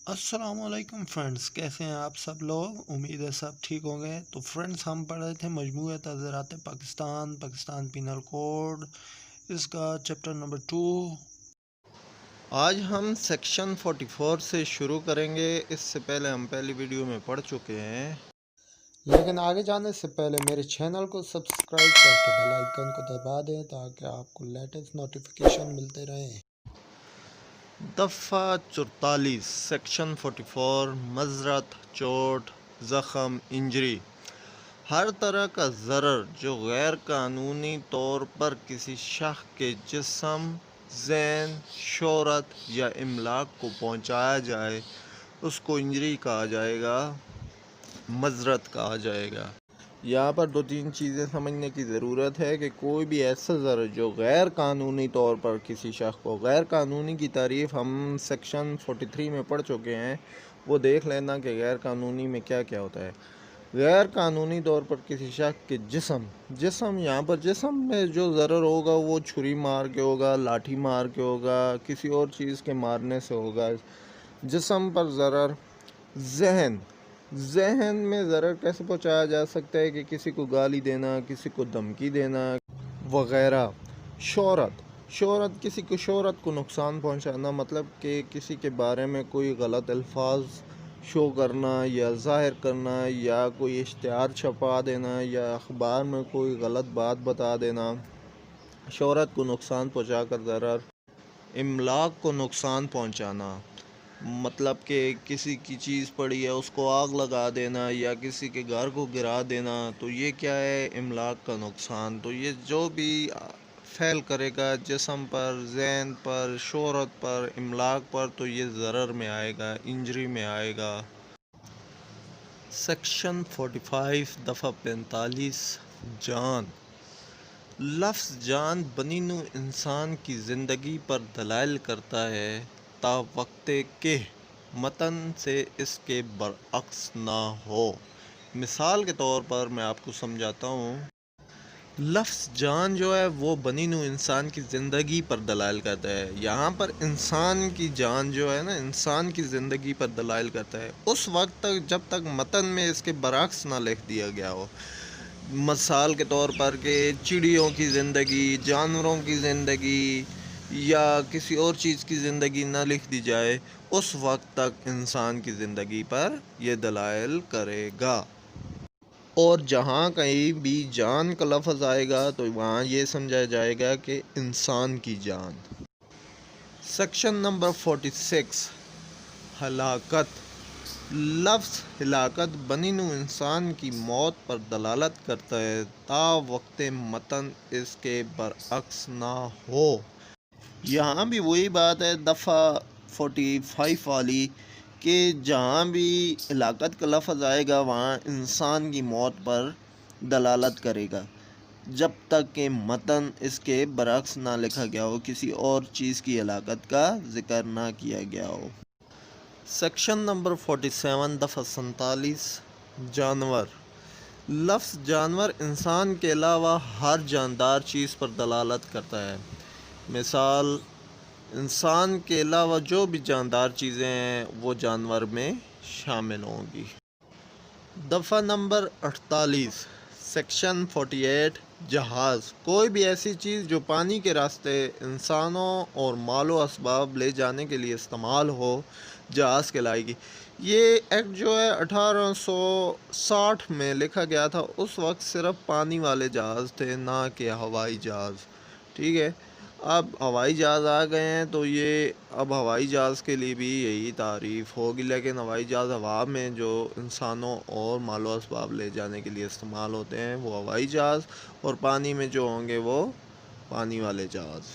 अस्सलाम वालेकुम फ्रेंड्स, कैसे हैं आप सब लोग। उम्मीद है सब ठीक होंगे। तो फ्रेंड्स, हम पढ़ रहे थे मजमूए तज़रात पाकिस्तान पिनल कोड, इसका चैप्टर नंबर 2। आज हम सेक्शन 44 से शुरू करेंगे। इससे पहले हम पहली वीडियो में पढ़ चुके हैं, लेकिन आगे जाने से पहले मेरे चैनल को सब्सक्राइब करके बेल आइकन को दबा दें ताकि आपको लेटेस्ट नोटिफिकेशन मिलते रहें। दफ़ा 44 सेक्शन 44 मज़रत, चोट, ज़ख़म, इंजरी। हर तरह का ज़रर जो गैर कानूनी तौर पर किसी शख्स के जिस्म, ज़हन, शोहरत या इमलाक को पहुँचाया जाए उसको इंजरी कहा जाएगा, मज़रत कहा जाएगा। यहाँ पर दो तीन चीज़ें समझने की ज़रूरत है कि कोई भी ऐसा ज़र जो गैर कानूनी तौर पर किसी शख्स को, गैर कानूनी की तारीफ़ हम सेक्शन 43 में पढ़ चुके हैं, वो देख लेना कि गैर कानूनी में क्या क्या होता है। गैर कानूनी तौर पर किसी शख्स के जिस्म यहाँ पर जिस्म में जो ज़रर होगा वो छुरी मार के होगा, लाठी मार के होगा, किसी और चीज़ के मारने से होगा, जिस्म पर ज़रर। जहन में ज़रर कैसे पहुंचाया जा सकता है कि किसी को गाली देना, किसी को धमकी देना वगैरह। शोहरत किसी को शोहरत को नुकसान पहुंचाना, मतलब कि किसी के बारे में कोई गलत अल्फाज शो करना या ज़ाहिर करना, या कोई इश्तिहार छपा देना, या अखबार में कोई गलत बात बता देना, शोहरत को नुकसान पहुंचा कर ज़रर। इमलाक को नुकसान पहुंचाना, मतलब कि किसी की चीज़ पड़ी है उसको आग लगा देना या किसी के घर को गिरा देना, तो ये क्या है, इमलाक का नुकसान। तो ये जो भी फैल करेगा जिस्म पर, ज़हन पर, शोहरत पर, इमलाक पर, तो ये ज़रर में आएगा, इंजरी में आएगा। सेक्शन 45 दफ़ा 45 जान। लफ्ज़ जान बनी नू इंसान की ज़िंदगी पर दलाइल करता है ता वक्ते के मतन से इसके बरअक्स ना हो। मिसाल के तौर पर मैं आपको समझाता हूँ। लफ्ज़ जान जो है वो बनी नू इंसान की ज़िंदगी पर दलाइल करता है। यहाँ पर इंसान की जान जो है ना, इंसान की ज़िंदगी पर दलाइल करता है उस वक्त तक जब तक मतन में इसके बरअक्स ना लिख दिया गया हो। मिसाल के तौर पर कि चिड़ियों की ज़िंदगी, जानवरों की ज़िंदगी या किसी और चीज़ की ज़िंदगी ना लिख दी जाए, उस वक्त तक इंसान की ज़िंदगी पर यह दलाइल करेगा। और जहाँ कहीं भी जान का लफ्ज़ आएगा तो वहाँ ये समझा जाएगा कि इंसान की जान। Section number 46 हलाकत। लफ्ज़ हिलाकत बनी नू इंसान की मौत पर दलालत करता है ता वक्त मतन इसके बरअक्स ना हो। यहाँ भी वही बात है दफ़ा 45 वाली कि जहाँ भी हिलाकत का लफ्ज़ आएगा वहाँ इंसान की मौत पर दलालत करेगा जब तक कि मतन इसके बरअक्स ना लिखा गया हो, किसी और चीज़ की हिलाकत का ज़िक्र ना किया गया हो। सेक्शन नंबर 47 दफ़ा 47 जानवर। लफ्ज़ जानवर इंसान के अलावा हर जानदार चीज़ पर दलालत करता है। मिसाल, इंसान के अलावा जो भी जानदार चीज़ें हैं वो जानवर में शामिल होंगी। दफ़ा नंबर 48 सेक्शन 48 जहाज़। कोई भी ऐसी चीज़ जो पानी के रास्ते इंसानों और मालो असबाब ले जाने के लिए इस्तेमाल हो, जहाज़ कहलाएगी। ये एक्ट जो है 1860 में लिखा गया था। उस वक्त सिर्फ पानी वाले जहाज़ थे, ना कि हवाई जहाज़। ठीक है, अब हवाई जहाज़ आ गए हैं तो ये अब हवाई जहाज़ के लिए भी यही तारीफ़ होगी, लेकिन हवाई जहाज़ हवा में जो इंसानों और मालो असबाब ले जाने के लिए इस्तेमाल होते हैं वो हवाई जहाज़, और पानी में जो होंगे वो पानी वाले जहाज़।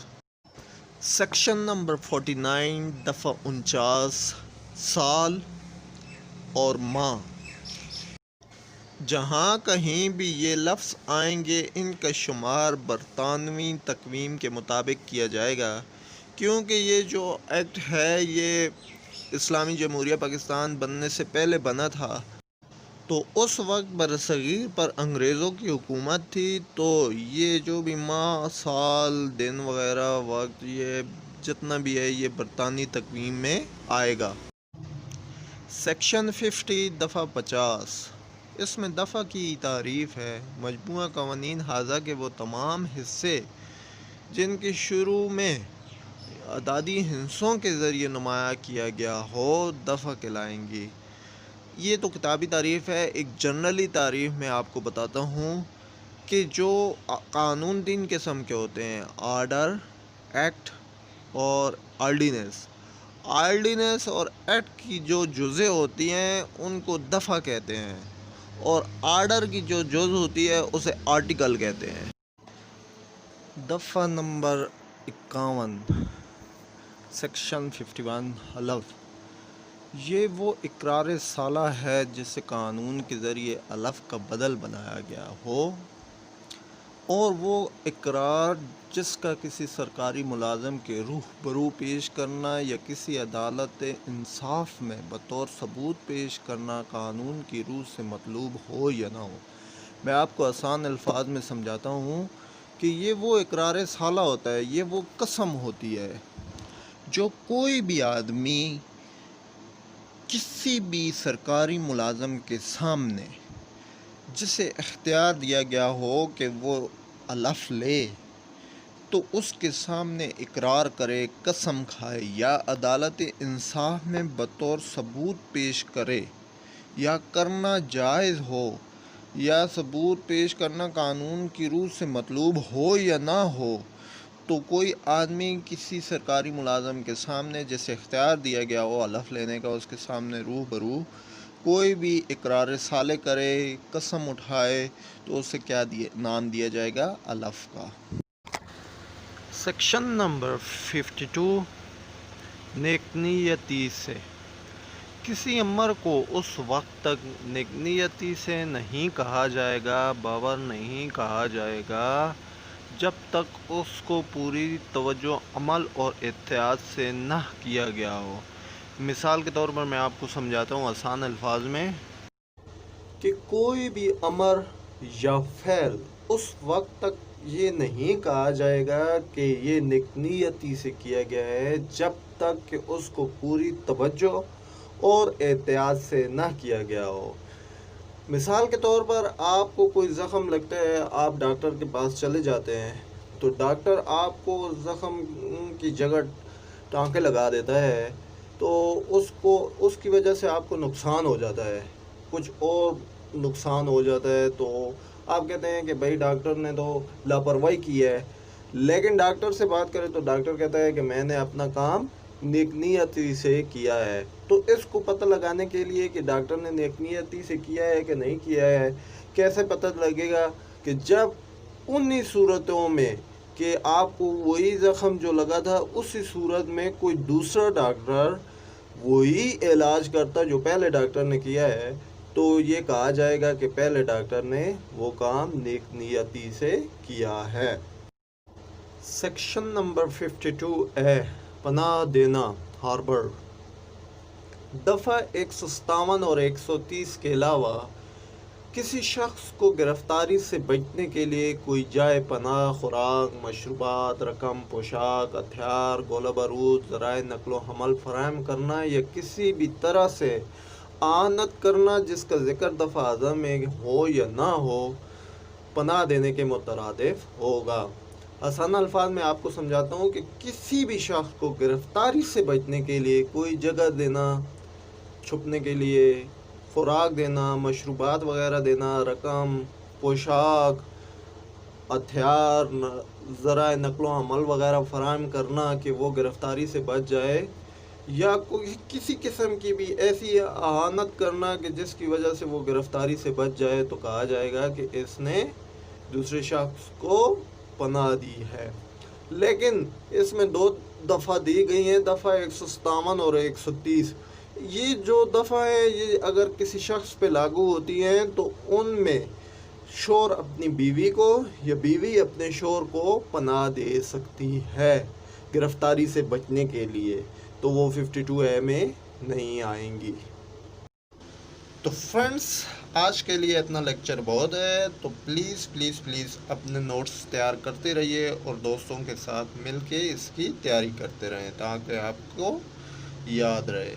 सेक्शन नंबर 49 दफ़ा 49 साल और माह। जहाँ कहीं भी ये लफ्ज़ आएंगे इनका शुमार बरतानवी तकवीम के मुताबिक किया जाएगा, क्योंकि ये जो एक्ट है ये इस्लामी जमहूरिया पाकिस्तान बनने से पहले बना था। तो उस वक्त बरसगीर पर अंग्रेज़ों की हुकूमत थी, तो ये जो भी माह, साल, दिन वगैरह वक्त, ये जितना भी है ये बरतानी तकवीम में आएगा। سیکشن 50 دفعہ 50 اس میں دفعہ کی تعریف ہے مجموعہ قوانین حاضہ کے وہ تمام حصے جن کی شروع میں اعدادی ہندسوں کے ذریعے نمایاں کیا گیا ہو دفعہ کہلائیں گی۔ یہ تو کتابی تعریف ہے، ایک جنرلی تعریف میں آپ کو بتاتا ہوں کہ جو قانون 3 قسم کے ہوتے ہیں: آرڈر، ایکٹ اور آرڈیننس اور ایکٹ کی جو جزء ہوتی ہیں ان کو دفعہ کہتے ہیں، اور آرڈر کی جو جز ہوتی ہے اسے آرٹیکل کہتے ہیں۔ دفعہ نمبر 51 سیکشن 51 حلف۔ یہ وہ اقرار صالح ہے جسے قانون کے ذریعے حلف کا بدل بنایا گیا ہو، اور وہ اقرار جس کا کسی سرکاری ملازم کے روبرو پیش کرنا یا کسی عدالت انصاف میں بطور ثبوت پیش کرنا قانون کی روح سے مطلوب ہو یا نہ ہو۔ میں آپ کو آسان الفاظ میں سمجھاتا ہوں کہ یہ وہ اقرار صالح ہوتا ہے، یہ وہ قسم ہوتی ہے جو کوئی بھی آدمی کسی بھی سرکاری ملازم کے سامنے جسے اختیار دیا گیا ہو کہ وہ حلف لے تو اس کے سامنے اقرار کرے، قسم کھائے یا عدالت انصاف میں بطور ثبوت پیش کرے، یا کرنا جائز ہو یا ثبوت پیش کرنا قانون کی روح سے مطلوب ہو یا نہ ہو، تو کوئی آدمی کسی سرکاری ملازم کے سامنے جسے اختیار دیا گیا ہو حلف لینے کا، اس کے سامنے روبرو کوئی بھی اقرار صالح کرے، قسم اٹھائے، تو اسے کیا نام دیا جائے گا؟ حلف کا۔ سیکشن نمبر 52 نیک نیتی سے۔ کسی امر کو اس وقت تک نیک نیتی سے نہیں کہا جائے گا، باور نہیں کہا جائے گا، جب تک اس کو پوری توجہ، عمل اور احتیاط سے نہ کیا گیا ہو۔ مثال کے طور پر میں آپ کو سمجھاتا ہوں آسان الفاظ میں کہ کوئی بھی امر یا فعل اس وقت تک یہ نہیں کہا جائے گا کہ یہ نیک نیتی سے کیا گیا ہے جب تک کہ اس کو پوری توجہ اور احتیاط سے نہ کیا گیا ہو۔ مثال کے طور پر آپ کو کوئی زخم لگتا ہے، آپ ڈاکٹر کے پاس چلے جاتے ہیں، تو ڈاکٹر آپ کو زخم کی جگہ ٹانکے لگا دیتا ہے، تو اس کی وجہ سے آپ کو نقصان ہو جاتا ہے، کچھ اور نقصان ہو جاتا ہے، تو آپ کہتے ہیں کہ بھائی ڈاکٹر نے تو لاپرواہی کی ہے، لیکن ڈاکٹر سے بات کریں تو ڈاکٹر کہتا ہے کہ میں نے اپنا کام نیک نیتی سے کیا ہے۔ تو اس کو پتہ لگانے کے لیے کہ ڈاکٹر نے نیک نیتی سے کیا ہے کہ نہیں کیا ہے، کیسے پتہ لگے گا؟ کہ جب انہی صورتوں میں کہ آپ کو وہی زخم جو لگا تھا اسی صورت میں کوئی دوسرا ڈاکٹر وہی علاج کرتا جو پہلے ڈاکٹر نے کیا ہے، تو یہ کہا جائے گا کہ پہلے ڈاکٹر نے وہ کام نیک نیتی سے کیا ہے۔ سیکشن نمبر 52 پناہ دینا، ہاربر۔ دفعہ 157 اور 130 کے علاوہ کسی شخص کو گرفتاری سے بچنے کے لیے کوئی جائے پناہ، خوراک، مشروبات، رقم، پوشاک، ہتھیار، گولہ بارود، ذرائع نقل و حمل فراہم کرنا یا کسی بھی طرح سے اعانت کرنا جس کا ذکر دفعہ اعظم میں ہو یا نہ ہو، پناہ دینے کے مترادف ہوگا۔ آسان الفاظ میں آپ کو سمجھاتا ہوں کہ کسی بھی شخص کو گرفتاری سے بچنے کے لیے کوئی جگہ دینا، چھپنے کے لیے خوراک دینا، مشروبات وغیرہ دینا، رقم، پوشاک، ہتھیار، ذرائع نقل و حمل وغیرہ فراہم کرنا کہ وہ گرفتاری سے بچ جائے، یا کسی قسم کی بھی ایسی اعانت کرنا کہ جس کی وجہ سے وہ گرفتاری سے بچ جائے، تو کہا جائے گا کہ اس نے دوسرے شخص کو پناہ دی ہے۔ لیکن اس میں 2 دفعہ دی گئی ہیں، دفعہ 157 اور 130۔ یہ جو دفعہ ہے یہ اگر کسی شخص پہ لاگو ہوتی ہیں تو ان میں شوہر اپنی بیوی کو یا بیوی اپنے شوہر کو پناہ دے سکتی ہے گرفتاری سے بچنے کے لیے، تو وہ 52 میں نہیں آئیں گی۔ تو فرینڈز آج کے لیے اتنا لیکچر بہت ہے، تو پلیز اپنے نوٹس تیار کرتے رہیے اور دوستوں کے ساتھ مل کے اس کی تیاری کرتے رہیں تاکہ آپ کو یاد رہے۔